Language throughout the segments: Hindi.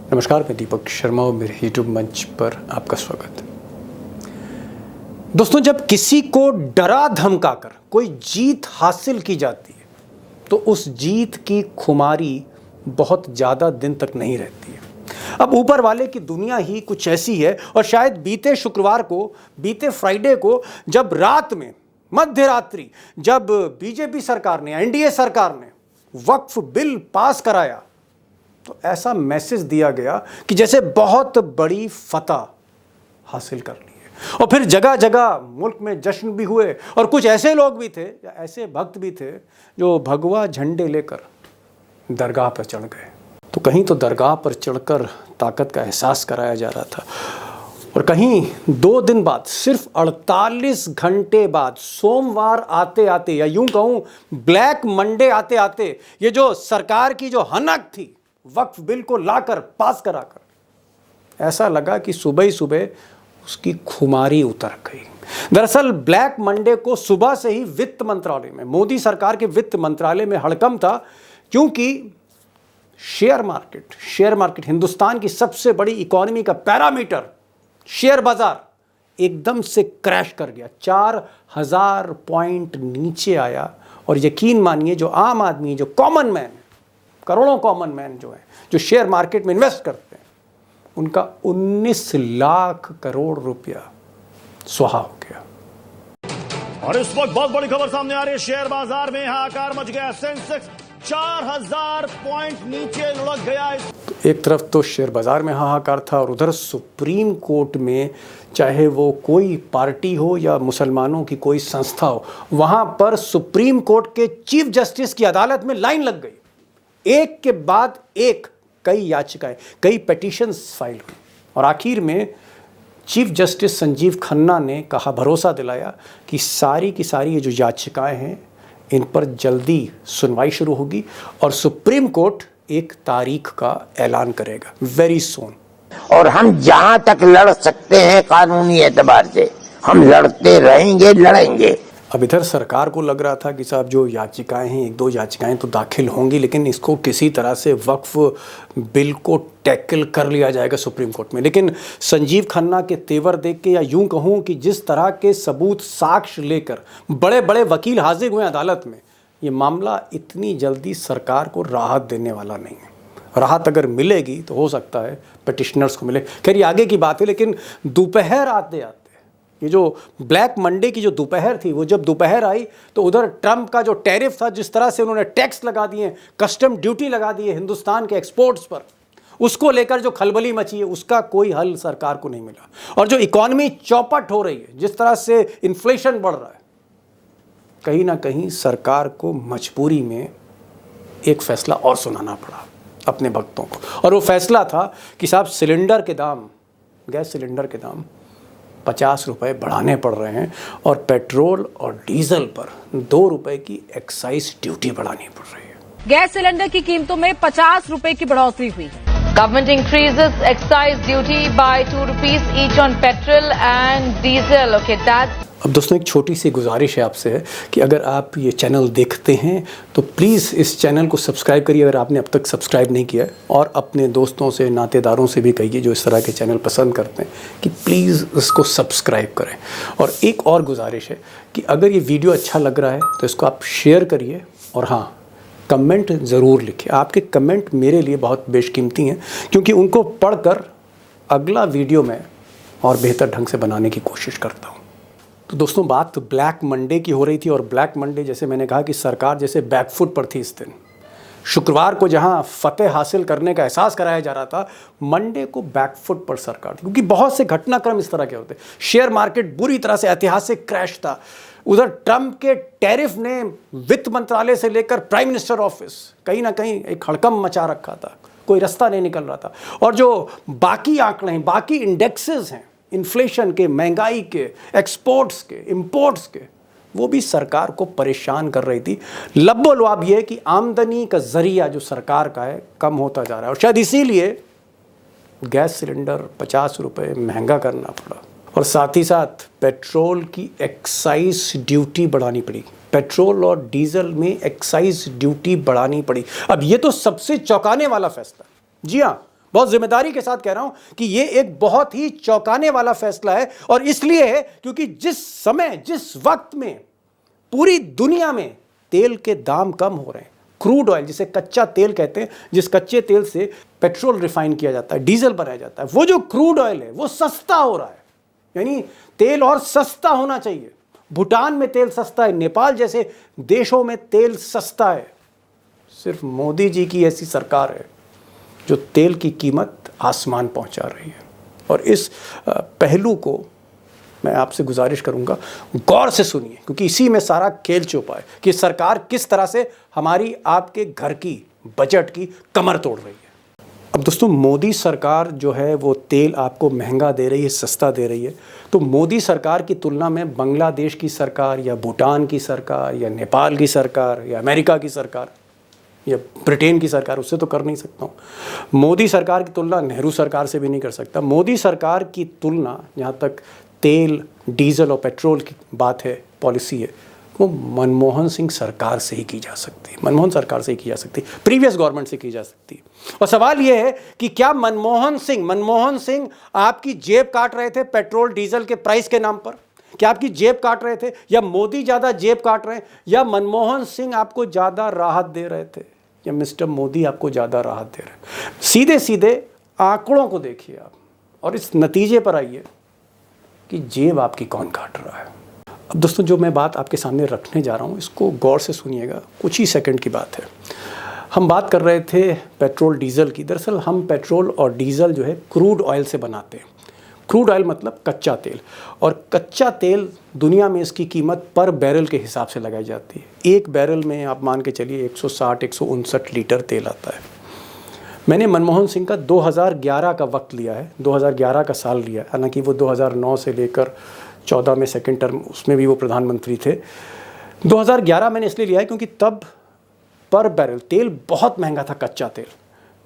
नमस्कार, मैं दीपक शर्मा और मेरे यूट्यूब मंच पर आपका स्वागत है। दोस्तों, जब किसी को डरा धमकाकर कोई जीत हासिल की जाती है तो उस जीत की खुमारी बहुत ज़्यादा दिन तक नहीं रहती है। अब ऊपर वाले की दुनिया ही कुछ ऐसी है और शायद बीते शुक्रवार को, बीते फ्राइडे को, जब रात में मध्य रात्रि जब बीजेपी सरकार ने, एनडीए सरकार ने वक्फ बिल पास कराया तो ऐसा मैसेज दिया गया कि जैसे बहुत बड़ी फतह हासिल कर ली है। और फिर जगह जगह मुल्क में जश्न भी हुए और कुछ ऐसे लोग भी थे या ऐसे भक्त भी थे जो भगवा झंडे लेकर दरगाह पर चढ़ गए। तो कहीं तो दरगाह पर चढ़कर ताकत का एहसास कराया जा रहा था और कहीं 2 दिन बाद, सिर्फ 48 घंटे बाद, सोमवार आते आते या यूं कहूं ब्लैक मंडे आते आते, ये जो सरकार की जो हनक थी वक्फ बिल को लाकर पास कराकर, ऐसा लगा कि सुबह ही सुबह उसकी खुमारी उतर गई। दरअसल ब्लैक मंडे को सुबह से ही वित्त मंत्रालय में, मोदी सरकार के वित्त मंत्रालय में हड़कंप था, क्योंकि शेयर मार्केट हिंदुस्तान की सबसे बड़ी इकोनॉमी का पैरामीटर शेयर बाजार एकदम से क्रैश कर गया। 4000 पॉइंट नीचे आया और यकीन मानिए जो आम आदमी, जो कॉमन मैन, करोड़ों कॉमन मैन जो है, जो शेयर मार्केट में इन्वेस्ट करते हैं, उनका 19 लाख करोड़ रुपया स्वाहा हो गया। और इस वक्त बहुत बड़ी खबर सामने आ रही है। शेयर बाजार में हाहाकार मच गया। सेंसेक्स 4000 पॉइंट नीचे लुढ़क गया। तो एक तरफ तो शेयर बाजार में हाहाकार था और उधर सुप्रीम कोर्ट में, चाहे वो कोई पार्टी हो या मुसलमानों की कोई संस्था हो, वहां पर सुप्रीम कोर्ट के चीफ जस्टिस की अदालत में लाइन लग गई। एक के बाद एक कई याचिकाएं, कई पिटीशंस फाइल हुई और आखिर में चीफ जस्टिस संजीव खन्ना ने कहा, भरोसा दिलाया कि सारी की सारी ये जो याचिकाएं हैं इन पर जल्दी सुनवाई शुरू होगी और सुप्रीम कोर्ट एक तारीख का ऐलान करेगा, वेरी सून। और हम जहां तक लड़ सकते हैं कानूनी एतबार से हम लड़ते रहेंगे, लड़ेंगे। अब इधर सरकार को लग रहा था कि साहब जो याचिकाएं हैं, 1-2 याचिकाएं तो दाखिल होंगी, लेकिन इसको किसी तरह से वक्फ बिल को टैकल कर लिया जाएगा सुप्रीम कोर्ट में। लेकिन संजीव खन्ना के तेवर देख के, या यूं कहूं कि जिस तरह के सबूत, साक्ष्य लेकर बड़े बड़े वकील हाजिर हुए अदालत में, ये मामला इतनी जल्दी सरकार को राहत देने वाला नहीं है। राहत अगर मिलेगी तो हो सकता है पिटिशनर्स को मिले, खैर ये आगे की बात है। लेकिन दोपहर आते आते, ये जो ब्लैक मंडे की जो दोपहर थी, वो जब दोपहर आई तो उधर ट्रंप का जो टैरिफ था, जिस तरह से उन्होंने टैक्स लगा दिए, कस्टम ड्यूटी लगा दी है हिंदुस्तान के एक्सपोर्ट्स पर, उसको लेकर जो खलबली मची है, उसका कोई हल सरकार को नहीं मिला। और जो इकॉनमी चौपट हो रही है, जिस तरह से इन्फ्लेशन बढ़ रहा है, कहीं ना कहीं सरकार को मजबूरी में एक फैसला और सुनाना पड़ा अपने भक्तों को। और वो फैसला था कि साहब सिलेंडर के दाम, गैस सिलेंडर के दाम 50 रुपये बढ़ाने पड़ रहे हैं और पेट्रोल और डीजल पर 2 रुपये की एक्साइज ड्यूटी बढ़ानी पड़ रही है। गैस सिलेंडर की कीमतों में 50 रुपए की बढ़ोतरी हुई है। Government increases excise duty by 2 rupees each on petrol and diesel. Okay, that's अब दोस्तों एक छोटी सी गुजारिश है आपसे है कि अगर आप ये चैनल देखते हैं तो प्लीज़ इस चैनल को सब्सक्राइब करिए अगर आपने अब तक सब्सक्राइब नहीं किया है, और अपने दोस्तों से, नातेदारों से भी कहिए जो इस तरह के चैनल पसंद करते हैं कि प्लीज़ इसको सब्सक्राइब करें। और एक और गुजारिश है कि अगर ये वीडियो अच्छा लग रहा है तो इसको आप शेयर करिए और हाँ, कमेंट ज़रूर लिखिए। आपके कमेंट मेरे लिए बहुत बेशकीमती हैं, क्योंकि उनको पढ़कर अगला वीडियो मैं और बेहतर ढंग से बनाने की कोशिश करता हूँ। तो दोस्तों, बात ब्लैक मंडे की हो रही थी और ब्लैक मंडे, जैसे मैंने कहा कि सरकार जैसे बैकफुट पर थी इस दिन। शुक्रवार को जहां फतेह हासिल करने का एहसास कराया जा रहा था, मंडे को बैकफुट पर सरकार थी, क्योंकि बहुत से घटनाक्रम इस तरह के होते। शेयर मार्केट बुरी तरह से ऐतिहासिक क्रैश था। उधर ट्रंप के टैरिफ ने वित्त मंत्रालय से लेकर प्राइम मिनिस्टर ऑफिस कहीं ना कहीं एक हड़कंप मचा रखा था, कोई रास्ता नहीं निकल रहा था। और जो बाकी आंकड़े हैं, बाकी इंडेक्सेस हैं, इन्फ्लेशन के, महंगाई के, एक्सपोर्ट्स के, इंपोर्ट्स के, वो भी सरकार को परेशान कर रही थी। लब्बो-लुआब ये है कि आमदनी का जरिया जो सरकार का है कम होता जा रहा है और शायद इसीलिए गैस सिलेंडर 50 रुपये महंगा करना पड़ा और साथ ही साथ पेट्रोल की एक्साइज ड्यूटी बढ़ानी पड़ी। पेट्रोल और डीजल में एक्साइज ड्यूटी बढ़ानी पड़ी। अब ये तो सबसे चौंकाने वाला फैसला। जी हाँ, बहुत जिम्मेदारी के साथ कह रहा हूं कि ये एक बहुत ही चौंकाने वाला फैसला है। और इसलिए है क्योंकि जिस समय, जिस वक्त में पूरी दुनिया में तेल के दाम कम हो रहे हैं, क्रूड ऑयल जिसे कच्चा तेल कहते हैं, जिस कच्चे तेल से पेट्रोल रिफाइन किया जाता है, डीजल बनाया जाता है, वो जो क्रूड ऑयल है वो सस्ता हो रहा है। यानी तेल और सस्ता होना चाहिए। भूटान में तेल सस्ता है, नेपाल जैसे देशों में तेल सस्ता है। सिर्फ मोदी जी की ऐसी सरकार है जो तेल की कीमत आसमान पहुंचा रही है। और इस पहलू को मैं आपसे गुजारिश करूंगा गौर से सुनिए, क्योंकि इसी में सारा खेल छुपा है कि सरकार किस तरह से हमारी आपके घर की बजट की कमर तोड़ रही है। अब दोस्तों, मोदी सरकार जो है वो तेल आपको महंगा दे रही है, सस्ता दे रही है। तो मोदी सरकार की तुलना में बांग्लादेश की सरकार या भूटान की सरकार या नेपाल की सरकार या अमेरिका की सरकार या ब्रिटेन की सरकार, उससे तो कर नहीं सकता हूँ। मोदी सरकार की तुलना नेहरू सरकार से भी नहीं कर सकता। मोदी सरकार की तुलना, जहाँ तक तेल, डीजल और पेट्रोल की बात है, पॉलिसी है, वो मनमोहन सिंह सरकार से ही की जा सकती है। मनमोहन सरकार से ही की जा सकती है, प्रीवियस गवर्नमेंट से की जा सकती है। और सवाल ये है कि क्या मनमोहन सिंह आपकी जेब काट रहे थे पेट्रोल डीजल के प्राइस के नाम पर? क्या आपकी जेब काट रहे थे, या मोदी ज़्यादा जेब काट रहे हैं, या मनमोहन सिंह आपको ज़्यादा राहत दे रहे थे, या मिस्टर मोदी आपको ज़्यादा राहत दे रहे हैं? सीधे सीधे आंकड़ों को देखिए आप और इस नतीजे पर आइए कि जेब आपकी कौन काट रहा है। अब दोस्तों, जो मैं बात आपके सामने रखने जा रहा हूँ इसको गौर से सुनिएगा, कुछ ही सेकंड की बात है। हम बात कर रहे थे पेट्रोल डीजल की। दरअसल हम पेट्रोल और डीजल जो है क्रूड ऑयल से बनाते हैं। क्रूड ऑयल मतलब कच्चा तेल, और कच्चा तेल दुनिया में इसकी कीमत पर बैरल के हिसाब से लगाई जाती है। एक बैरल में आप मान के चलिए 160-159 लीटर तेल आता है। मैंने मनमोहन सिंह का 2011 का वक्त लिया है, 2011 का साल लिया है। हालांकि वो 2009 से लेकर 14 में सेकेंड टर्म, उसमें भी वो प्रधानमंत्री थे। 2011 मैंने इसलिए लिया है क्योंकि तब पर बैरल तेल बहुत महंगा था। कच्चा तेल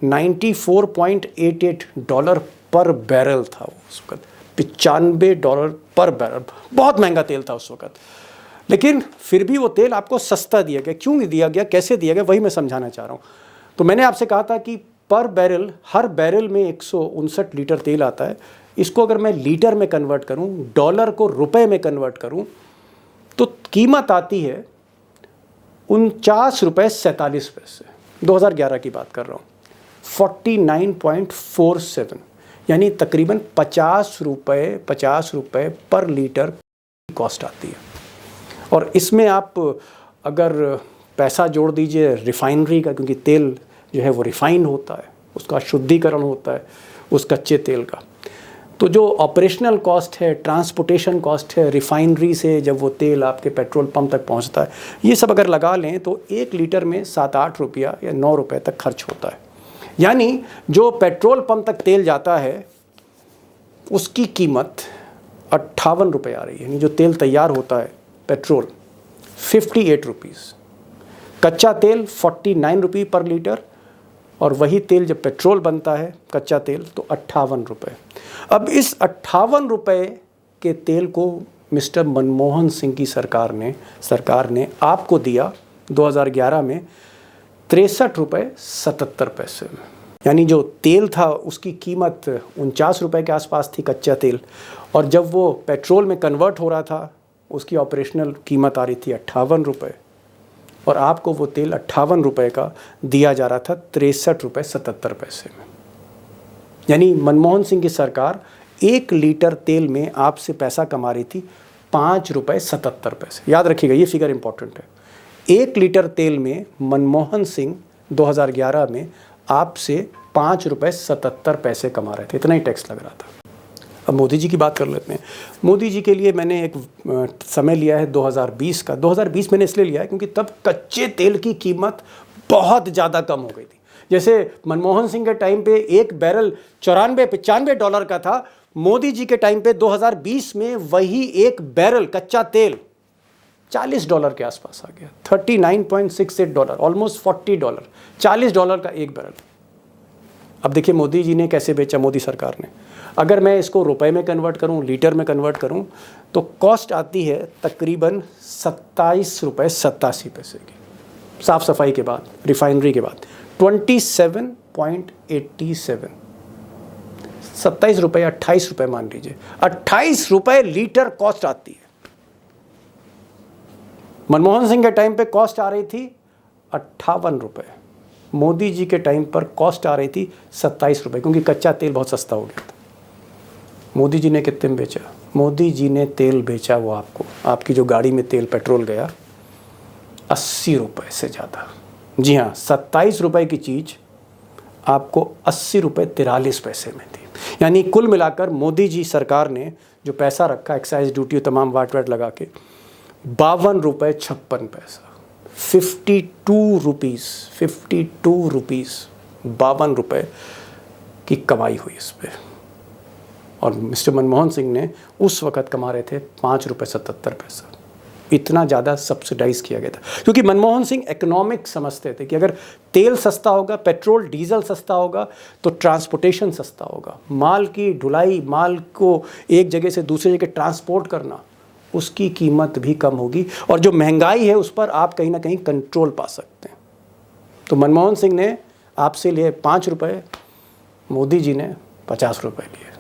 $94.88 पर बैरल था उस वक्त, $95 पर बैरल, बहुत महंगा तेल था उस वक्त। लेकिन फिर भी वो तेल आपको सस्ता दिया गया। क्यों दिया गया, कैसे दिया गया, वही मैं समझाना चाह रहा हूँ। तो मैंने आपसे कहा था कि पर बैरल, हर बैरल में 159 लीटर तेल आता है। इसको अगर मैं लीटर में कन्वर्ट करूं, डॉलर को रुपए में कन्वर्ट करूं, तो कीमत आती है $49.47। 2011 की बात कर रहा हूं। 49.47, यानी तकरीबन 50 रुपए पर लीटर की कॉस्ट आती है। और इसमें आप अगर पैसा जोड़ दीजिए रिफाइनरी का, क्योंकि तेल जो है वो रिफाइन होता है, उसका शुद्धिकरण होता है उस कच्चे तेल का, तो जो ऑपरेशनल कॉस्ट है, ट्रांसपोर्टेशन कॉस्ट है, रिफाइनरी से जब वो तेल आपके पेट्रोल पंप तक पहुंचता है, ये सब अगर लगा लें तो 1 लीटर में 7-8 रुपया या 9 रुपये तक खर्च होता है। यानी जो पेट्रोल पंप तक तेल जाता है उसकी कीमत 58 रुपये आ रही है। यानी जो तेल तैयार होता है पेट्रोल 58 रुपीज़, कच्चा तेल 49 रुपये पर लीटर, और वही तेल जब पेट्रोल बनता है कच्चा तेल तो 58 रुपये। अब इस 58 रुपये के तेल को मिस्टर मनमोहन सिंह की सरकार ने आपको दिया 2011 में 63 रुपये 77 पैसे में। यानी जो तेल था उसकी कीमत 49 रुपये के आसपास थी कच्चा तेल, और जब वो पेट्रोल में कन्वर्ट हो रहा था उसकी ऑपरेशनल कीमत आ रही थी 58 रुपये, और आपको वो तेल 58 रुपये का दिया जा रहा था 63 रुपये 77 पैसे में। यानी मनमोहन सिंह की सरकार 1 लीटर तेल में आपसे पैसा कमा रही थी 5 रुपये 77 पैसे। याद रखिएगा, ये फिगर इंपॉर्टेंट है। 1 लीटर तेल में मनमोहन सिंह 2011 में आपसे 5 रुपये 77 पैसे कमा रहे थे, इतना ही टैक्स लग रहा था। अब मोदी जी की बात कर लेते हैं। मोदी जी के लिए मैंने एक समय लिया है 2020 का। 2020 मैंने इसलिए लिया है क्योंकि तब कच्चे तेल की कीमत बहुत ज़्यादा कम हो गई थी। जैसे मनमोहन सिंह के टाइम पे एक बैरल $94-95 का था, मोदी जी के टाइम पे 2020 में वही एक बैरल कच्चा तेल $40 के आसपास आ गया, $39.68, ऑलमोस्ट $40, $40 का एक बैरल। अब देखिए मोदी जी ने कैसे बेचा, मोदी सरकार ने। अगर मैं इसको रुपए में कन्वर्ट करूं, लीटर में कन्वर्ट करूं, तो कॉस्ट आती है तकरीबन 27 रुपये 87 पैसे की, साफ़ सफाई के बाद, रिफाइनरी के बाद 27.87। 27 रुपये, 28 रुपये मान लीजिए, 28 रुपये लीटर कॉस्ट आती है। मनमोहन सिंह के टाइम पे कॉस्ट आ रही थी 58 रुपये, मोदी जी के टाइम पर कॉस्ट आ रही थी 27 रुपये, क्योंकि कच्चा तेल बहुत सस्ता हो गया था। मोदी जी ने कितने में बेचा? मोदी जी ने तेल बेचा वो आपको, आपकी जो गाड़ी में तेल पेट्रोल गया, 80 रुपये से ज़्यादा। जी हाँ, 27 रुपये की चीज़ आपको 80 रुपये 43 पैसे में थी। यानी कुल मिलाकर मोदी जी सरकार ने जो पैसा रखा एक्साइज ड्यूटी तमाम वाट लगा के, 52 रुपये 56 पैसा, 52 रुपीज़ 52 रुपये की कमाई हुई इस पर। और मिस्टर मनमोहन सिंह ने उस वक़्त कमा रहे थे 5 रुपये 77 पैसा। इतना ज़्यादा सब्सिडाइज किया गया था, क्योंकि मनमोहन सिंह इकोनॉमिक समझते थे कि अगर तेल सस्ता होगा, पेट्रोल डीजल सस्ता होगा, तो ट्रांसपोर्टेशन सस्ता होगा। माल की ढुलाई, माल को एक जगह से दूसरी जगह ट्रांसपोर्ट करना, उसकी कीमत भी कम होगी, और जो महंगाई है उस पर आप कहीं ना कहीं कंट्रोल पा सकते हैं। तो मनमोहन सिंह ने आपसे लिए 5 रुपये, मोदी जी ने 50 रुपये लिए।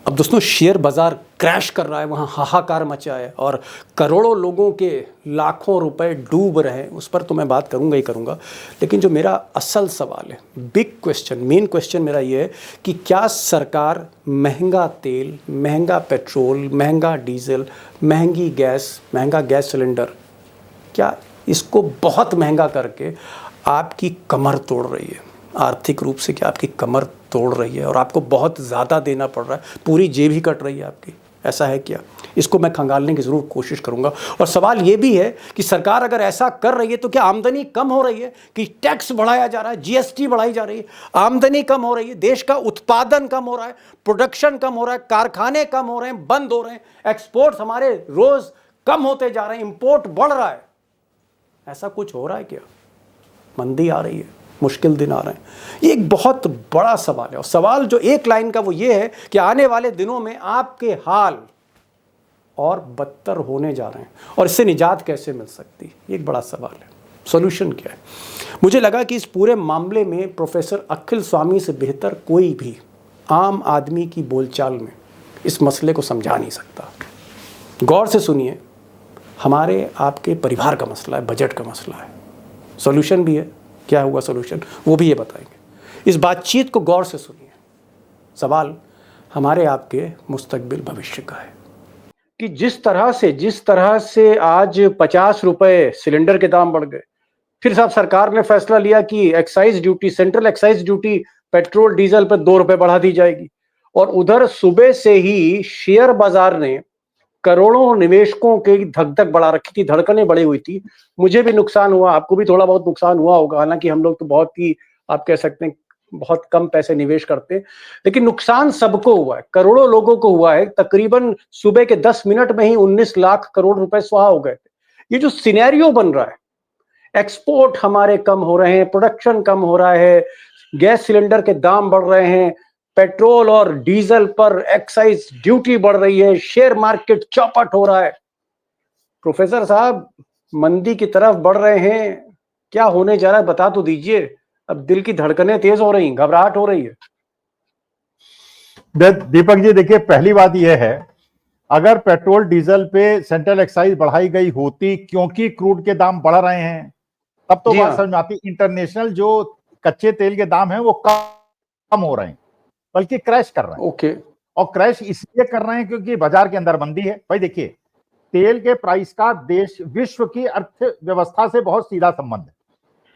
अब दोस्तों, शेयर बाज़ार क्रैश कर रहा है, वहाँ हाहाकार मचा है और करोड़ों लोगों के लाखों रुपए डूब रहे हैं, उस पर तो मैं बात करूँगा ही करूँगा। लेकिन जो मेरा असल सवाल है, बिग क्वेश्चन, मेन क्वेश्चन मेरा ये है कि क्या सरकार महंगा तेल, महंगा पेट्रोल, महंगा डीजल, महंगा गैस सिलेंडर, क्या इसको बहुत महंगा करके आपकी कमर तोड़ रही है? आर्थिक रूप से क्या आपकी कमर तोड़ रही है और आपको बहुत ज़्यादा देना पड़ रहा है, पूरी जेब ही कट रही है आपकी? ऐसा है क्या? इसको मैं खंगालने की ज़रूर कोशिश करूंगा। और सवाल ये भी है कि सरकार अगर ऐसा कर रही है तो क्या आमदनी कम हो रही है कि टैक्स बढ़ाया जा रहा है, जीएसटी बढ़ाई जा रही है, आमदनी कम हो रही है, देश का उत्पादन कम हो रहा है, प्रोडक्शन कम हो रहा है, कारखाने कम हो रहे हैं, बंद हो रहे हैं, एक्सपोर्ट्स हमारे रोज़ कम होते जा रहे हैं, इंपोर्ट बढ़ रहा है? ऐसा कुछ हो रहा है क्या? मंदी आ रही है, मुश्किल दिन आ रहे हैं। ये एक बहुत बड़ा सवाल है, और सवाल जो एक लाइन का वो ये है कि आने वाले दिनों में आपके हाल और बदतर होने जा रहे हैं, और इससे निजात कैसे मिल सकती है, ये एक बड़ा सवाल है। सॉल्यूशन क्या है? मुझे लगा कि इस पूरे मामले में प्रोफेसर अखिल स्वामी से बेहतर कोई भी आम आदमी की बोलचाल में इस मसले को समझा नहीं सकता। गौर से सुनिए, हमारे आपके परिवार का मसला है, बजट का मसला है, सॉल्यूशन भी है। क्या हुआ सॉल्यूशन, वो भी ये बताएंगे। इस बातचीत को गौर से सुनिए। सवाल हमारे आपके मुस्तकबिल भविष्य का है कि जिस तरह से आज 50 रुपए सिलेंडर के दाम बढ़ गए, फिर साहब सरकार ने फैसला लिया कि excise duty, central excise duty petrol diesel पर 2 रुपए बढ़ा दी जाएगी, और उधर सुबह से ही शेयर बाजार ने करोड़ों निवेशकों की धक बढ़ा रखी थी, धड़कनें बढ़ी हुई थी। मुझे भी नुकसान हुआ, आपको भी थोड़ा बहुत नुकसान हुआ होगा, हालांकि हम लोग तो बहुत ही, आप कह सकते हैं, बहुत कम पैसे निवेश करते हैं, लेकिन नुकसान सबको हुआ है, करोड़ों लोगों को हुआ है। तकरीबन सुबह के 10 मिनट में ही 19 लाख करोड़ रुपए स्वाहा हो गए थे। ये जो सिनेरियो बन रहा है, एक्सपोर्ट हमारे कम हो रहे हैं, प्रोडक्शन कम हो रहा है, गैस सिलेंडर के दाम बढ़ रहे हैं, पेट्रोल और डीजल पर एक्साइज ड्यूटी बढ़ रही है, शेयर मार्केट चौपट हो रहा है। प्रोफेसर साहब, मंदी की तरफ बढ़ रहे हैं, क्या होने जा रहा है बता तो दीजिए। अब दिल की धड़कनें तेज हो रही, घबराहट हो रही है। दीपक जी, देखिए, पहली बात यह है, अगर पेट्रोल डीजल पे सेंट्रल एक्साइज बढ़ाई गई होती क्योंकि क्रूड के दाम बढ़ रहे हैं, तब तो बात समझ में आती। इंटरनेशनल जो कच्चे तेल के दाम हैं वो कम हो रहे हैं, बल्कि क्रैश कर रहे हैं। ओके। और क्रैश इसलिए कर रहे हैं क्योंकि बाजार के अंदर मंदी है। भाई देखिए, तेल के प्राइस का देश, विश्व की अर्थव्यवस्था से बहुत सीधा संबंध है।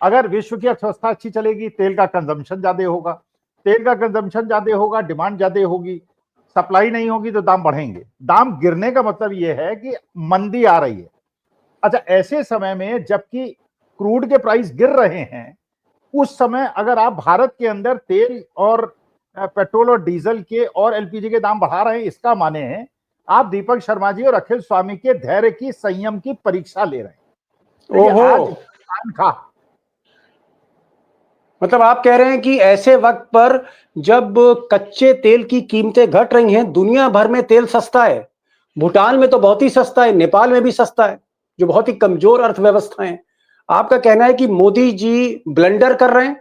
अगर विश्व की अर्थव्यवस्था अच्छी चलेगी, तेल का कंजम्पशन ज्यादा होगा, तेल का कंजम्पशन ज्यादा होगा, डिमांड ज्यादा होगी, सप्लाई नहीं होगी तो दाम बढ़ेंगे। दाम गिरने का मतलब यह है कि मंदी आ रही है। अच्छा, ऐसे समय में जबकि क्रूड के प्राइस गिर रहे हैं, उस समय अगर आप भारत के अंदर तेल और पेट्रोल और डीजल के और एलपीजी के दाम बढ़ा रहे हैं, इसका माने है आप दीपक शर्मा जी और अखिल स्वामी के धैर्य की, संयम की परीक्षा ले रहे हैं। ओहो, मतलब आप कह रहे हैं कि ऐसे वक्त पर जब कच्चे तेल की कीमतें घट रही हैं, दुनिया भर में तेल सस्ता है, भूटान में तो बहुत ही सस्ता है, नेपाल में भी सस्ता है, जो बहुत ही कमजोर अर्थव्यवस्थाएं हैं, आपका कहना है कि मोदी जी ब्लंडर कर रहे हैं,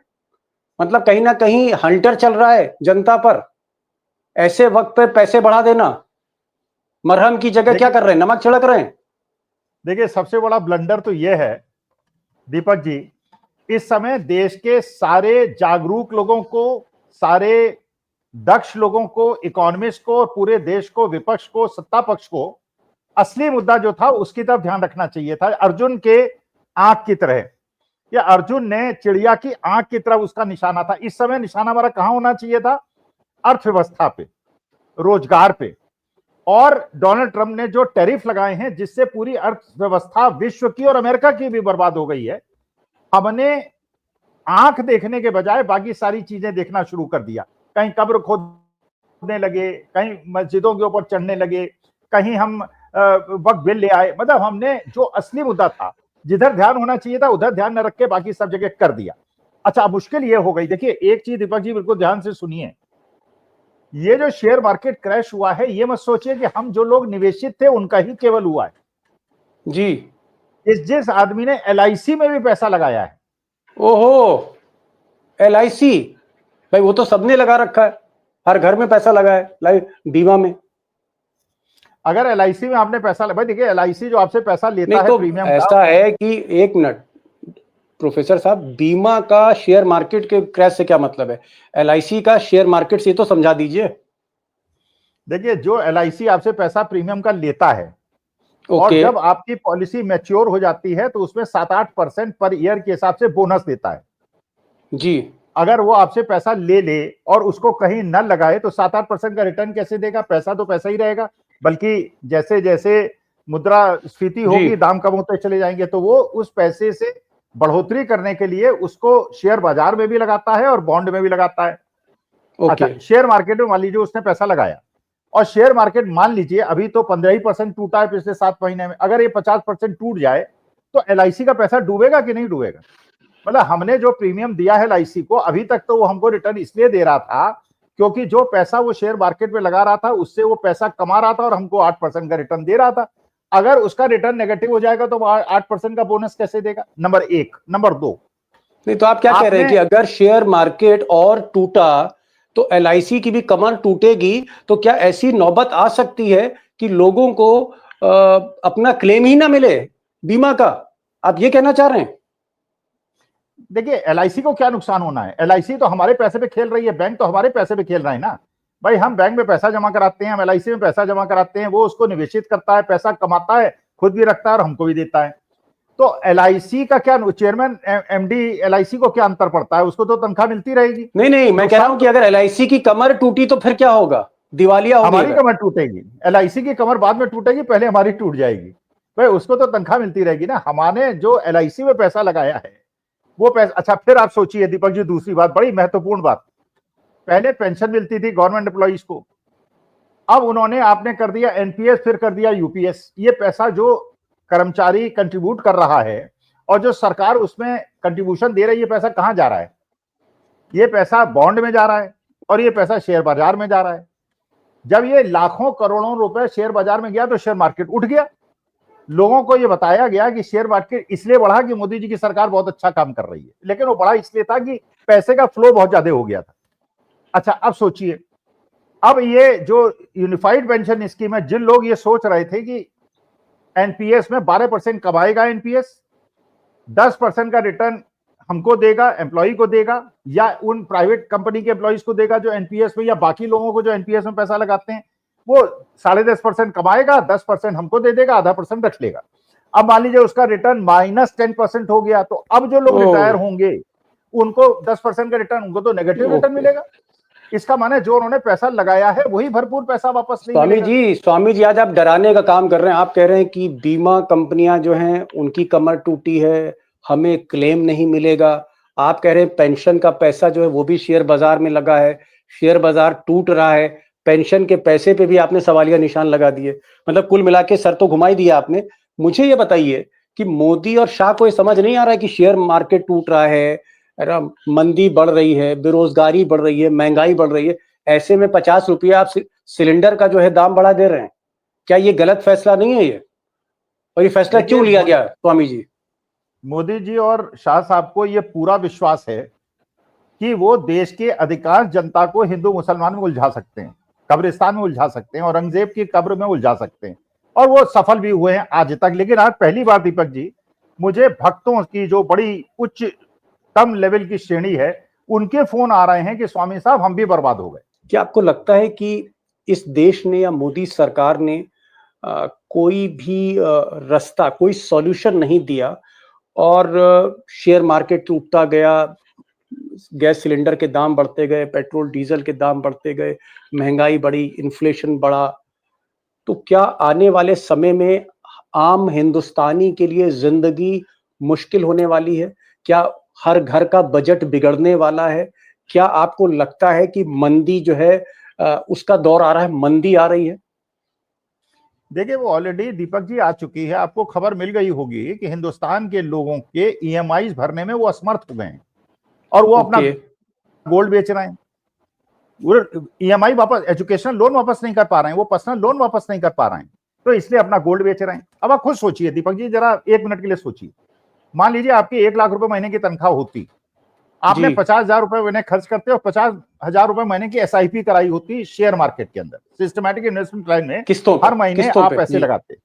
मतलब कहीं ना कहीं हंटर चल रहा है जनता पर? ऐसे वक्त पे पैसे बढ़ा देना, मरहम की जगह क्या कर रहे हैं, नमक छिड़क रहे हैं। देखिए, सबसे बड़ा ब्लंडर तो यह है दीपक जी, इस समय देश के सारे जागरूक लोगों को, सारे दक्ष लोगों को, इकोनॉमिस्ट को और पूरे देश को, विपक्ष को, सत्ता पक्ष को असली मुद्दा जो था उसकी तरफ ध्यान रखना चाहिए था। अर्जुन के आंख की तरह, या अर्जुन ने चिड़िया की आंख की तरफ उसका निशाना था। इस समय निशाना हमारा कहां होना चाहिए था? अर्थव्यवस्था पे, रोजगार पे। और डोनाल्ड ट्रंप ने जो टैरिफ लगाए हैं जिससे पूरी अर्थव्यवस्था विश्व की और अमेरिका की भी बर्बाद हो गई है, हमने आंख देखने के बजाय बाकी सारी चीजें देखना शुरू कर दिया। कहीं कब्र खोदने लगे, कहीं मस्जिदों के ऊपर चढ़ने लगे, कहीं हम वक्त बिल ले आए। मतलब हमने जो असली मुद्दा था, जिधर ध्यान होना चाहिए था उधर ध्यान न रख के बाकी सब जगह कर दिया। अच्छा, अब मुश्किल ये हो गई। देखिए, एक चीज दीपक जी बिल्कुल ध्यान से सुनिए, ये जो शेयर मार्केट क्रैश हुआ है, ये मत सोचिए कि हम जो लोग निवेशित थे उनका ही केवल हुआ है जी। जिस आदमी ने LIC में भी पैसा लगाया है। ओहो, LIC भाई, वो तो सबने लगा रखा है, हर घर में पैसा लगा है लाइफ बीमा में। अगर LIC में आपने पैसा, भाई देखिए, LIC जो आपसे पैसा लेता है तो प्रीमियम ऐसा है कि, एक मिनट प्रोफेसर साहब, बीमा का शेयर मार्केट के क्रैश से क्या मतलब है? LIC का शेयर मार्केट से तो समझा दीजिए। देखिए, जो LIC आपसे पैसा प्रीमियम का लेता है, और ओके, जब आपकी पॉलिसी मैच्योर हो जाती है तो उसमें 7-8% पर ईयर के हिसाब से बोनस देता है जी। अगर वो आपसे पैसा ले ले और उसको कहीं न लगाए तो 7-8% का रिटर्न कैसे देगा? पैसा तो पैसा ही रहेगा, बल्कि जैसे जैसे मुद्रास्फीति होगी, दाम कम होते चले जाएंगे, तो वो उस पैसे से बढ़ोतरी करने के लिए उसको शेयर बाजार में भी लगाता है और बॉन्ड में भी लगाता है। अच्छा, शेयर मार्केट में मान लीजिए उसने पैसा लगाया, और शेयर मार्केट मान लीजिए अभी तो 15% टूटा है पिछले 7 महीने में, अगर ये 50% टूट जाए तो LIC का पैसा डूबेगा कि नहीं डूबेगा? मतलब हमने जो प्रीमियम दिया है LIC को, अभी तक तो वो हमको रिटर्न इसलिए दे रहा था क्योंकि जो पैसा वो शेयर मार्केट में लगा रहा था उससे वो पैसा कमा रहा था और हमको 8% का रिटर्न दे रहा था। अगर उसका रिटर्न नेगेटिव हो जाएगा तो 8% का बोनस कैसे देगा? नंबर 1। नंबर 2, नहीं तो आप क्या कह रहे हैं कि अगर शेयर मार्केट और टूटा तो LIC की भी कमर टूटेगी, तो क्या ऐसी नौबत आ सकती है कि लोगों को अपना क्लेम ही ना मिले बीमा का? आप ये कहना चाह रहे हैं? देखिए, LIC को क्या नुकसान होना है? LIC तो हमारे पैसे पे खेल रही है, बैंक तो हमारे पैसे पे खेल रहा है ना भाई। हम बैंक में पैसा जमा कराते हैं, हम LIC में पैसा जमा कराते हैं, वो उसको निवेशित करता है, पैसा कमाता है, खुद भी रखता है और हमको भी देता है। तो LIC का क्या, चेयरमैन MD LIC को क्या अंतर पड़ता है? उसको तो तनख्वाह मिलती रहेगी। नहीं, मैं कह रहा हूं कि अगर LIC की कमर टूटी तो फिर क्या होगा? दिवालिया होगी। हमारी कमर टूटेगी, LIC की कमर बाद में टूटेगी, पहले हमारी टूट जाएगी भाई। उसको तो तनख्वाह मिलती रहेगी ना। हमारे जो LIC में पैसा लगाया है वो पैसा। अच्छा, फिर आप सोचिए दीपक जी, दूसरी बात, बड़ी महत्वपूर्ण बात, पहले पेंशन मिलती थी गवर्नमेंट एम्प्लॉइज को, अब उन्होंने आपने कर दिया NPS, फिर कर दिया UPS। ये पैसा जो कर्मचारी कंट्रीब्यूट कर रहा है और जो सरकार उसमें कंट्रीब्यूशन दे रही है, पैसा कहां जा रहा है? ये पैसा बॉन्ड में जा रहा है और ये पैसा शेयर बाजार में जा रहा है। जब ये लाखों करोड़ों रुपए शेयर बाजार में गया तो शेयर मार्केट उठ गया। लोगों को ये बताया गया कि शेयर मार्केट इसलिए बढ़ा कि मोदी जी की सरकार बहुत अच्छा काम कर रही है, लेकिन वो बढ़ा इसलिए था कि पैसे का फ्लो बहुत ज्यादा हो गया था। अच्छा, अब सोचिए, अब ये जो यूनिफाइड पेंशन स्कीम है, जिन लोग ये सोच रहे थे कि NPS में 12% कमाएगा NPS, 10% का रिटर्न हमको देगा, एम्प्लॉय को देगा, या उन प्राइवेट कंपनी के एम्प्लॉइज को देगा जो NPS में, या बाकी लोगों को जो NPS में पैसा लगाते हैं, वो 10.5% कमाएगा, 10% हमको दे देगा, आधा % रख लेगा। अब मान लीजिए उसका रिटर्न -10% हो गया, तो अब जो लोग रिटायर होंगे उनको 10% का रिटर्न, उनको तो नेगेटिव रिटर्न मिलेगा। इसका माने जो उन्होंने पैसा लगाया है वही भरपूर पैसा वापस नहीं मिलेगा। स्वामी जी, आज आप डराने का काम कर रहे हैं। आप कह रहे हैं कि बीमा कंपनियां जो हैं उनकी कमर टूटी है, हमें क्लेम नहीं मिलेगा। आप कह रहे हैं पेंशन का पैसा जो है वो भी शेयर बाजार में लगा है, शेयर बाजार टूट रहा है, पेंशन के पैसे पे भी आपने सवालिया निशान लगा दिए। मतलब कुल मिला के सर तो घुमाई दिया आपने। मुझे ये बताइए कि मोदी और शाह को ये समझ नहीं आ रहा है कि शेयर मार्केट टूट रहा है, मंदी बढ़ रही है, बेरोजगारी बढ़ रही है, महंगाई बढ़ रही है, ऐसे में 50 रुपया आप सिलेंडर का जो है दाम बढ़ा दे रहे हैं। क्या ये गलत फैसला नहीं है ये? और ये फैसला क्यों लिया गया स्वामी जी? मोदी जी और शाह साहब को ये पूरा विश्वास है कि वो देश के अधिकांश जनता को हिंदू मुसलमान में उलझा सकते हैं। कब्रिस्तान में उलझा सकते हैं, औरंगजेब की कब्र में उलझा सकते हैं, और वो सफल भी हुए हैं आज तक। लेकिन आज पहली बार दीपक जी मुझे भक्तों की जो बड़ी उच्च कम लेवल की श्रेणी है, उनके फोन आ रहे हैं कि स्वामी साहब हम भी बर्बाद हो गए। क्या आपको लगता है कि इस देश ने या मोदी सरकार ने कोई भी रास्ता, कोई सॉल्यूशन नहीं दिया और शेयर मार्केट टूटता गया, गैस सिलेंडर के दाम बढ़ते गए, पेट्रोल डीजल के दाम बढ़ते गए, महंगाई बढ़ी, इन्फ्लेशन बढ़ा, तो क्या आने वाले समय में आम हिंदुस्तानी के लिए जिंदगी मुश्किल होने वाली है? क्या हर घर का बजट बिगड़ने वाला है? क्या आपको लगता है कि मंदी जो है उसका दौर आ रहा है, मंदी आ रही है? देखिए, वो ऑलरेडी दीपक जी आ चुकी है। आपको खबर मिल गई होगी कि हिंदुस्तान के लोगों के ईएमआई भरने में वो असमर्थ हो गए हैं और वो अपना गोल्ड बेच रहे हैं। ईएमआई वापस, एजुकेशन लोन वापस नहीं कर पा रहे हैं, वो पर्सनल लोन वापस नहीं कर पा रहे हैं, तो इसलिए अपना गोल्ड बेच रहे हैं। अब आप खुद सोचिए दीपक जी, जरा 1 मिनट के लिए सोचिए। मान लीजिए आपकी 1 लाख रुपए महीने की तनख्वाह होती, आपने 50,000 रुपए महीने खर्च करते और 50,000 रुपए महीने की एसआईपी कराई होती शेयर मार्केट के अंदर, सिस्टमैटिक इन्वेस्टमेंट प्लान में हर महीने आप पैसे लगाते,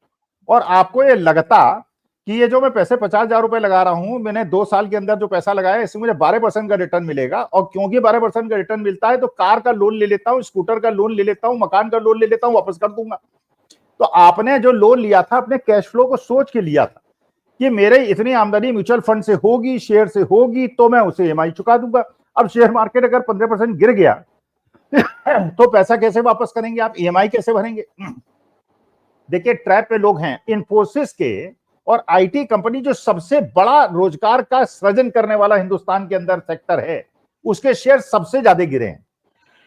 और आपको ये लगता कि ये जो मैं पैसे 50,000 रुपए लगा रहा हूं, मैंने 2 साल के अंदर जो पैसा लगाया इसमें मुझे 12% का रिटर्न मिलेगा, और क्योंकि 12% का रिटर्न मिलता है तो कार का लोन ले लेता हूं, स्कूटर का लोन ले लेता हूं, मकान का लोन ले लेता हूं, वापस कर दूंगा। तो आपने जो लोन लिया था अपने कैश फ्लो को सोच के लिया था कि मेरे इतनी आमदनी म्यूचुअल फंड से होगी, शेयर से होगी, तो मैं उसे ईएमआई चुका दूंगा। अब शेयर मार्केट अगर 15% गिर गया तो पैसा कैसे वापस करेंगे आप, ईएमआई कैसे भरेंगे? देखिए, ट्रैप पे लोग हैं। इन्फोसिस के और आईटी कंपनी जो सबसे बड़ा रोजगार का सृजन करने वाला हिंदुस्तान के अंदर सेक्टर है, उसके शेयर सबसे ज्यादा गिरे हैं।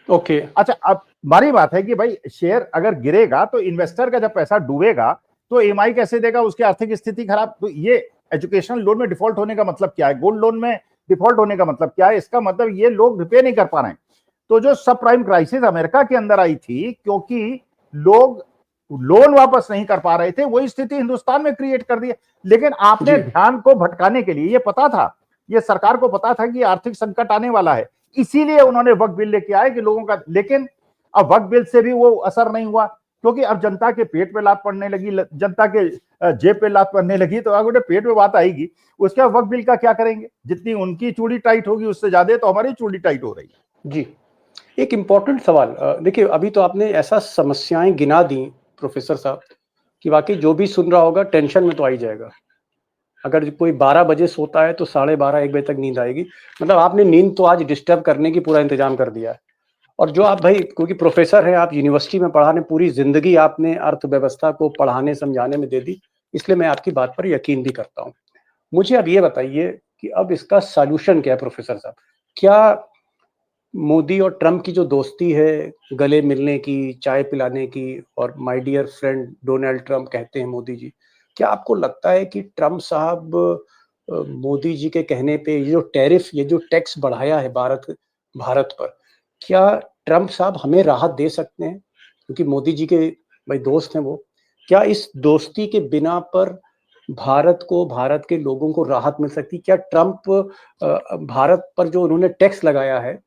ओके, अच्छा, अब हमारी बात है कि भाई शेयर अगर गिरेगा तो इन्वेस्टर का जब पैसा डूबेगा तो ईएमआई कैसे देगा, उसकी आर्थिक स्थिति खराब। तो ये एजुकेशन लोन में डिफॉल्ट होने का मतलब क्या है, गोल्ड लोन में डिफॉल्ट होने का मतलब क्या है? इसका मतलब ये लोग रिपे नहीं कर पा रहे हैं। तो जो सब प्राइम क्राइसिस अमेरिका के अंदर आई थी, क्योंकि लोग लोन वापस नहीं कर पा रहे थे, वही स्थिति हिंदुस्तान में क्रिएट कर दी। लेकिन आपने ध्यान को भटकाने के लिए, ये पता था, ये सरकार को पता था कि आर्थिक संकट आने वाला है, इसीलिए उन्होंने वक्फ बिल लेके आए कि लोगों का। लेकिन अब वक्फ बिल से भी वो असर नहीं हुआ, क्योंकि अब जनता के पेट पे लात पड़ने लगी, जनता के जेब पे लात पड़ने लगी, तो अगर पेट पे बात आएगी, उसके बाद वक्फ बिल का क्या करेंगे? जितनी उनकी चूड़ी टाइट होगी उससे ज्यादा तो हमारी चूड़ी टाइट हो रही है। जी, एक इम्पॉर्टेंट सवाल, देखिए अभी तो आपने ऐसा समस्याएं गिना दी प्रोफेसर साहब कि वाकई जो भी सुन रहा होगा टेंशन में तो आ ही जाएगा। अगर कोई 12 बजे सोता है तो 12:30 1 बजे तक नींद आएगी। मतलब आपने नींद तो आज डिस्टर्ब करने की पूरा इंतजाम कर दिया है। और जो आप भाई, क्योंकि प्रोफेसर हैं, आप यूनिवर्सिटी में पढ़ाने, पूरी जिंदगी आपने अर्थव्यवस्था को पढ़ाने समझाने में दे दी, इसलिए मैं आपकी बात पर यकीन भी करता हूँ। मुझे अब ये बताइए कि अब इसका सॉल्यूशन क्या है प्रोफेसर साहब? क्या मोदी और ट्रम्प की जो दोस्ती है, गले मिलने की, चाय पिलाने की, और my dear friend Donald Trump कहते हैं मोदी जी, क्या आपको लगता है कि ट्रम्प साहब मोदी जी के कहने पे ये जो टैरिफ, ये जो टैक्स बढ़ाया है भारत पर, क्या ट्रम्प साहब हमें राहत दे सकते हैं? क्योंकि मोदी जी के भाई दोस्त हैं वो। क्या इस दोस्ती के बिना पर भारत को, भारत के लोगों को राहत मिल सकती? क्या ट्रम्प भारत पर जो उन्होंने टैक्स लगाया है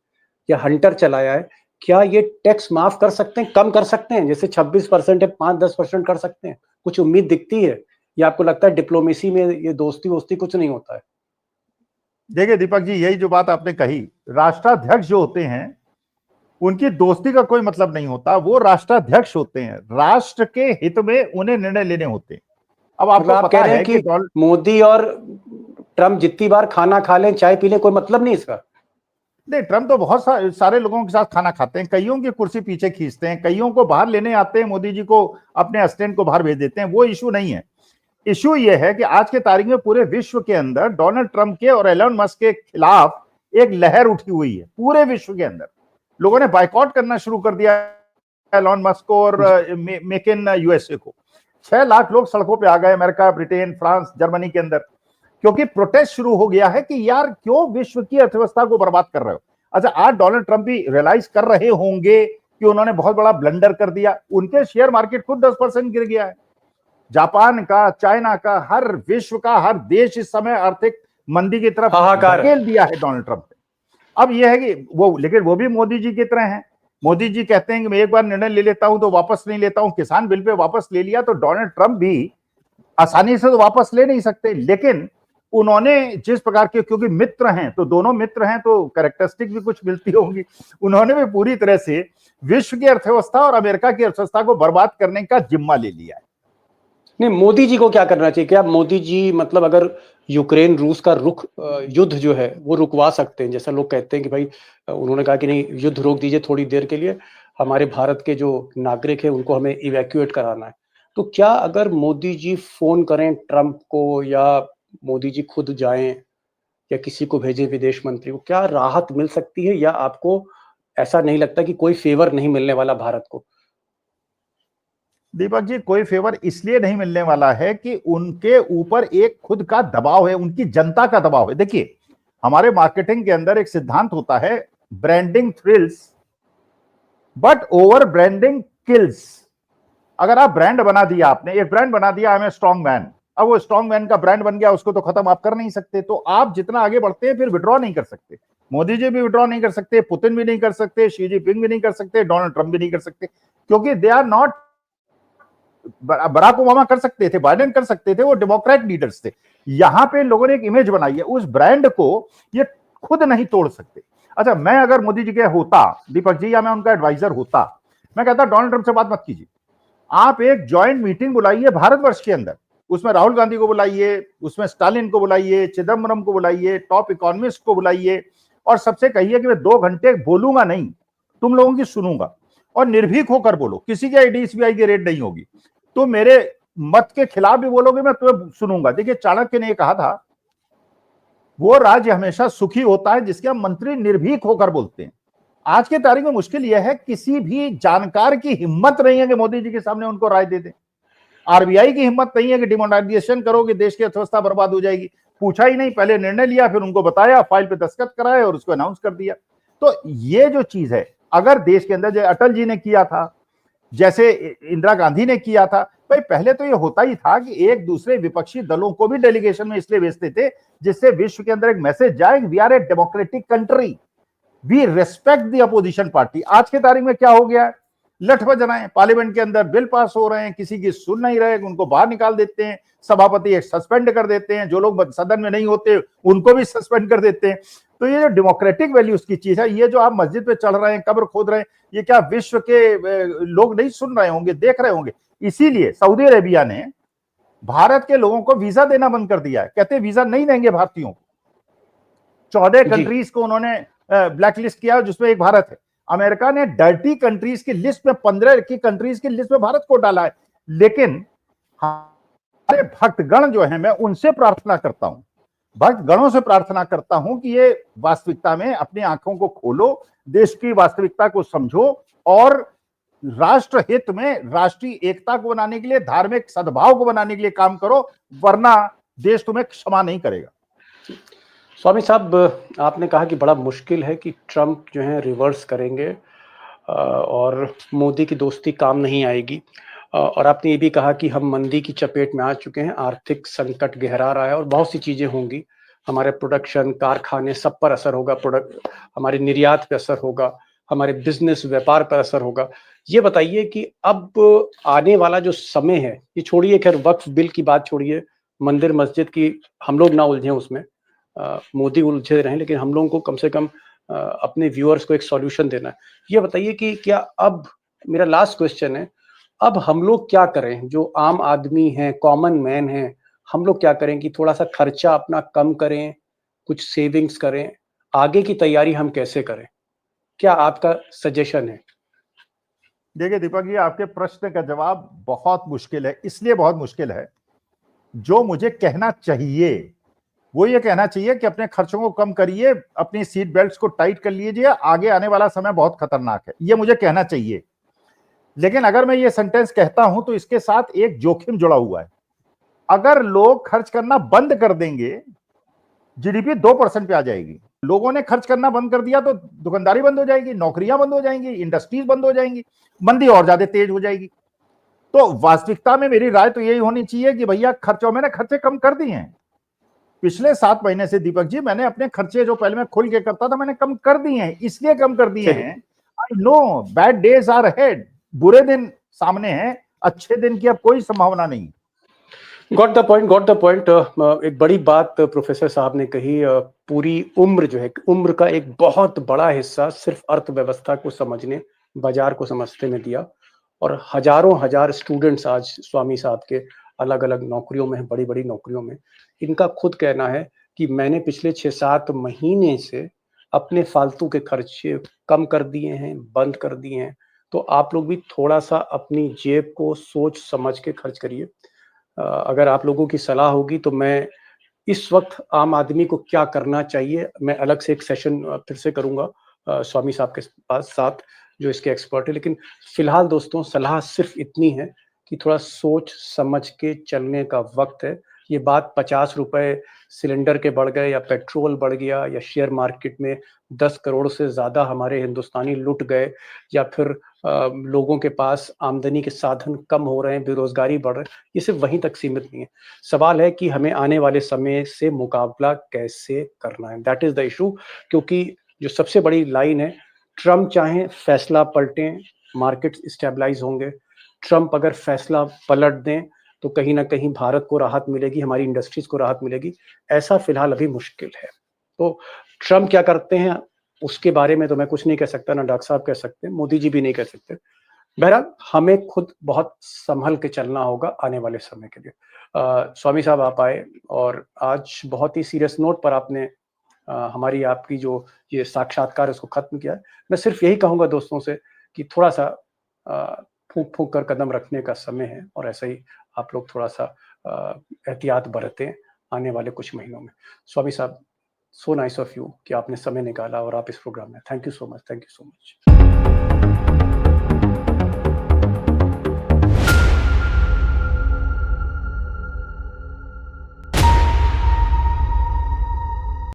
या हंटर चलाया है, क्या ये टैक्स माफ कर सकते हैं, कम कर सकते हैं? जैसे 26% है, 5-10% कर सकते हैं? कुछ उम्मीद दिखती है, या आपको लगता है डिप्लोमेसी में ये दोस्ती वोस्ती कुछ नहीं होता है? देखिए दीपक जी, यही जो बात आपने कही, राष्ट्राध्यक्ष जो होते हैं उनकी दोस्ती का कोई मतलब नहीं होता। वो राष्ट्राध्यक्ष होते हैं, राष्ट्र के हित में उन्हें निर्णय लेने होते हैं। अब आपको आप पता कह रहे है हैं कि मोदी और ट्रम्प जितनी बार खाना खा लें, चाय पी लें, कोई मतलब नहीं इसका? नहीं, ट्रम्प तो बहुत सारे लोगों के साथ खाना खाते हैं, कईयों की कुर्सी पीछे खींचते हैं, कईयों को बाहर लेने आते हैं, मोदी जी को अपने असिस्टेंट को बाहर भेज देते हैं। वो इशू नहीं है। इशू ये है कि आज के तारीख में पूरे विश्व के अंदर डोनाल्ड ट्रम्प के और एलन मस्क के खिलाफ एक लहर उठी हुई है। पूरे विश्व के अंदर लोगों ने बाइकआउट करना शुरू कर दिया एलन मस्क को और मेक इन यूएसए को। 6 लाख लोग सड़कों पे आ गए, अमेरिका, ब्रिटेन, फ्रांस, जर्मनी के अंदर, क्योंकि प्रोटेस्ट शुरू हो गया है कि यार क्यों विश्व की अर्थव्यवस्था को बर्बाद कर रहे हो। अच्छा, आज डोनाल्ड ट्रम्प भी रियलाइज कर रहे होंगे कि उन्होंने बहुत बड़ा ब्लंडर कर दिया। उनके शेयर मार्केट खुद 10% गिर गया है। जापान का, चाइना का, हर विश्व का हर देश इस समय आर्थिक मंदी की तरफ धकेल दिया है डोनाल्ड ट्रम्प ने। अब यह है कि वो, लेकिन वो भी मोदी जी की तरह हैं मोदी जी कहते हैं कि मैं एक बार निर्णय ले लेता हूं तो वापस नहीं लेता हूं। किसान बिल पे वापस ले लिया तो डोनाल्ड ट्रंप भी आसानी से तो वापस ले नहीं सकते, लेकिन उन्होंने जिस प्रकार के, क्योंकि मित्र हैं तो दोनों मित्र हैं तो कैरेक्टरिस्टिक भी कुछ मिलती होंगी, उन्होंने भी पूरी तरह से विश्व की अर्थव्यवस्था और अमेरिका की अर्थव्यवस्था को बर्बाद करने का जिम्मा ले लिया है। नहीं, मोदी जी को क्या करना चाहिए? क्या मोदी जी मतलब अगर यूक्रेन रूस का युद्ध जो है वो रुकवा सकते हैं? जैसा लोग कहते हैं कि भाई उन्होंने कहा कि नहीं, युद्ध रोक दीजिए थोड़ी देर के लिए, हमारे भारत के जो नागरिक हैं उनको हमें इवैक्यूएट कराना है। तो क्या अगर मोदी जी फोन करें ट्रंप को, या मोदी जी खुद जाएं, या किसी को भेजें विदेश मंत्री को, क्या राहत मिल सकती है? या आपको ऐसा नहीं लगता कि कोई फेवर नहीं मिलने वाला भारत को? दीपक जी, कोई फेवर इसलिए नहीं मिलने वाला है कि उनके ऊपर एक खुद का दबाव है, उनकी जनता का दबाव है। देखिए, हमारे मार्केटिंग के अंदर एक सिद्धांत होता है, branding thrills but over branding kills. अगर आप ब्रांड बना दिया, आपने एक ब्रांड बना दिया, I am a strong man, अब वो स्ट्रॉन्ग मैन का ब्रांड बन गया, उसको तो खत्म आप कर नहीं सकते। तो आप जितना आगे बढ़ते हैं फिर विड्रॉ नहीं कर सकते। मोदी जी भी विड्रॉ नहीं कर सकते, पुतिन भी नहीं कर सकते, शी जिनपिंग भी नहीं कर सकते, डोनाल्ड ट्रंप भी नहीं कर सकते, क्योंकि they are not. Barack Obama कर सकते थे, बाइडेन कर सकते थे, वो डेमोक्रेट लीडर्स थे। यहां पे लोगों ने एक इमेज बनाई है, उस ब्रांड को ये खुद नहीं तोड़ सकते। अच्छा, मैं अगर मोदी जी के होता दीपक जी, या मैं उनका एडवाइजर होता, मैं कहता डोनाल्ड ट्रंप से बात मत कीजिए, आप एक ज्वाइंट मीटिंग बुलाइए भारतवर्ष के अंदर, उसमें राहुल गांधी को बुलाइए, उसमें स्टालिन को बुलाइए, चिदम्बरम को बुलाइए, टॉप इकोनॉमिस्ट को बुलाइए, और सबसे कहिए कि मैं 2 घंटे बोलूंगा नहीं, तुम लोगों की सुनूंगा, और निर्भीक होकर बोलो, किसी के डीएसबीआई की रेड नहीं होगी, तो मेरे मत के खिलाफ भी बोलोगे, मैं तुम्हें सुनूंगा। देखिए, चाणक्य ने कहा था, वो राज्य हमेशा सुखी होता है जिसके मंत्री निर्भीक होकर बोलते हैं। आज के तारीख में मुश्किल यह है, किसी भी जानकार की हिम्मत नहीं है कि मोदी जी के सामने उनको राय दे दे। आरबीआई की हिम्मत नहीं है कि डिमोनेटाइजेशन करोगे देश की अर्थव्यवस्था बर्बाद हो जाएगी। पूछा ही नहीं, पहले निर्णय लिया, फिर उनको बताया, फाइल पे दस्तखत कराए और उसको अनाउंस कर दिया। तो ये जो चीज है, अगर देश के अंदर, जो अटल जी ने किया था, जैसे इंदिरा गांधी ने किया था, भाई पहले तो ये होता ही था कि एक दूसरे विपक्षी दलों को भी डेलीगेशन में इसलिए भेजते थे जिससे विश्व के अंदर एक मैसेज जाए, we are a democratic country, we respect the opposition party. आज के तारीख में क्या हो गया है, लठ बजाएं, पार्लियामेंट के अंदर बिल पास हो रहे हैं, किसी की सुन नहीं रहे, उनको बाहर निकाल देते हैं, सभापति एक सस्पेंड कर देते हैं, जो लोग सदन में नहीं होते उनको भी सस्पेंड कर देते हैं। तो ये जो डेमोक्रेटिक वैल्यूज की चीज है, ये जो आप मस्जिद पे चढ़ रहे हैं, कब्र खोद रहे हैं, ये क्या विश्व के लोग नहीं सुन रहे होंगे, देख रहे होंगे? इसीलिए सऊदी अरेबिया ने भारत के लोगों को वीजा देना बंद कर दिया है, कहते हैं वीजा नहीं देंगे भारतीयों को। 14 कंट्रीज को उन्होंने ब्लैकलिस्ट किया, जिसमें एक भारत है। अमेरिका ने डर्टी कंट्रीज की लिस्ट में 15 की कंट्रीज की लिस्ट में भारत को डाला है। लेकिन हमारे भक्तगण जो है, मैं उनसे प्रार्थना करता हूं, भक्तगणों से प्रार्थना करता हूं कि ये वास्तविकता में अपनी आंखों को खोलो, देश की वास्तविकता को समझो, और राष्ट्र हित में राष्ट्रीय एकता को बनाने के लिए, धार्मिक सद्भाव को बनाने के लिए काम करो, वरना देश तुम्हें क्षमा नहीं करेगा। स्वामी साहब, आपने कहा कि बड़ा मुश्किल है कि ट्रंप जो है रिवर्स करेंगे और मोदी की दोस्ती काम नहीं आएगी, और आपने ये भी कहा कि हम मंदी की चपेट में आ चुके हैं, आर्थिक संकट गहरा रहा है और बहुत सी चीज़ें होंगी, हमारे प्रोडक्शन, कारखाने, सब पर असर होगा, हमारे निर्यात पर असर होगा, हमारे बिजनेस, व्यापार पर असर होगा। ये बताइए कि अब आने वाला जो समय है, ये छोड़िए, खैर वक्फ बिल की बात छोड़िए, मंदिर मस्जिद की हम लोग ना उलझें उसमें, मोदी उलझे रहें, लेकिन हम लोगों को कम से कम अपने व्यूअर्स को एक सॉल्यूशन देना है। ये बताइए कि क्या अब, मेरा लास्ट क्वेश्चन है, अब हम लोग क्या करें, जो आम आदमी हैं, कॉमन मैन हैं, हम लोग क्या करें कि थोड़ा सा खर्चा अपना कम करें, कुछ सेविंग्स करें, आगे की तैयारी हम कैसे करें? क्या आपका सजेशन है? देखिए दीपक जी, आपके प्रश्न का जवाब बहुत मुश्किल है। इसलिए बहुत मुश्किल है, जो मुझे कहना चाहिए वो ये कहना चाहिए कि अपने खर्चों को कम करिए, अपनी सीट बेल्ट्स को टाइट कर लीजिए, आगे आने वाला समय बहुत खतरनाक है, ये मुझे कहना चाहिए। लेकिन अगर मैं ये सेंटेंस कहता हूं तो इसके साथ एक जोखिम जुड़ा हुआ है। अगर लोग खर्च करना बंद कर देंगे, जीडीपी 2% पे आ जाएगी। लोगों ने खर्च करना बंद कर दिया तो दुकानदारी बंद हो जाएगी, नौकरियां बंद हो जाएंगी, इंडस्ट्रीज बंद हो जाएंगी, मंदी और ज्यादा तेज हो जाएगी। तो वास्तविकता में मेरी राय तो यही होनी चाहिए कि भैया खर्चों, मैंने खर्चे कम कर दिए हैं पिछले 7 महीने से। दीपक जी, मैंने अपने खर्चे जो पहले मैं खुल के करता था, मैंने कम कर दिए हैं। इसलिए कम कर दिए हैं I know bad days are ahead, बुरे दिन सामने हैं, अच्छे दिन की अब कोई संभावना नहीं। Got the point. एक बड़ी बात प्रोफेसर साहब ने कही, पूरी उम्र जो है, उम्र का एक बहुत बड़ा हिस्सा सिर्फ अर्थव्यवस्था को समझने, बाजार को समझने में दिया, और हजारों हजार स्टूडेंट्स आज स्वामी साहब के अलग अलग नौकरियों में हैं, बड़ी बड़ी नौकरियों में। इनका खुद कहना है कि मैंने पिछले 6-7 महीने से अपने फालतू के खर्चे कम कर दिए हैं, बंद कर दिए हैं। तो आप लोग भी थोड़ा सा अपनी जेब को सोच समझ के खर्च करिए। अगर आप लोगों की सलाह होगी तो मैं इस वक्त आम आदमी को क्या करना चाहिए, मैं अलग से एक सेशन फिर से करूंगा स्वामी साहब के पास साथ, जो इसके एक्सपर्ट है। लेकिन फिलहाल दोस्तों सलाह सिर्फ इतनी है कि थोड़ा सोच समझ के चलने का वक्त है। ये बात 50 रुपए सिलेंडर के बढ़ गए, या पेट्रोल बढ़ गया, या शेयर मार्केट में 10 करोड़ से ज़्यादा हमारे हिंदुस्तानी लुट गए, या फिर लोगों के पास आमदनी के साधन कम हो रहे हैं, बेरोजगारी बढ़ रही है, ये सिर्फ वहीं तक सीमित नहीं है। सवाल है कि हमें आने वाले समय से मुकाबला कैसे करना है, दैट इज द इशू। क्योंकि जो सबसे बड़ी लाइन है, ट्रम्प चाहे फैसला पलटें, मार्केट स्टेबलाइज होंगे। ट्रम्प अगर फैसला पलट दें तो कहीं ना कहीं भारत को राहत मिलेगी, हमारी इंडस्ट्रीज को राहत मिलेगी। ऐसा फिलहाल अभी मुश्किल है। तो ट्रम्प क्या करते हैं उसके बारे में तो मैं कुछ नहीं कह सकता, ना डॉक्टर साहब कह सकते, मोदी जी भी नहीं कह सकते। बहरहाल हमें खुद बहुत संभल के चलना होगा आने वाले समय के लिए। स्वामी साहब आप आए और आज बहुत ही सीरियस नोट पर आपने हमारी आपकी जो ये साक्षात्कार उसको खत्म किया है। मैं सिर्फ यही कहूँगा दोस्तों से कि थोड़ा सा फूंक फूंक कर कदम रखने का समय है, और ऐसा ही आप लोग थोड़ा सा एहतियात बरतें आने वाले कुछ महीनों में। स्वामी साहब, सो नाइस ऑफ यू कि आपने समय निकाला और आप इस प्रोग्राम में। Thank you so much, thank you so much.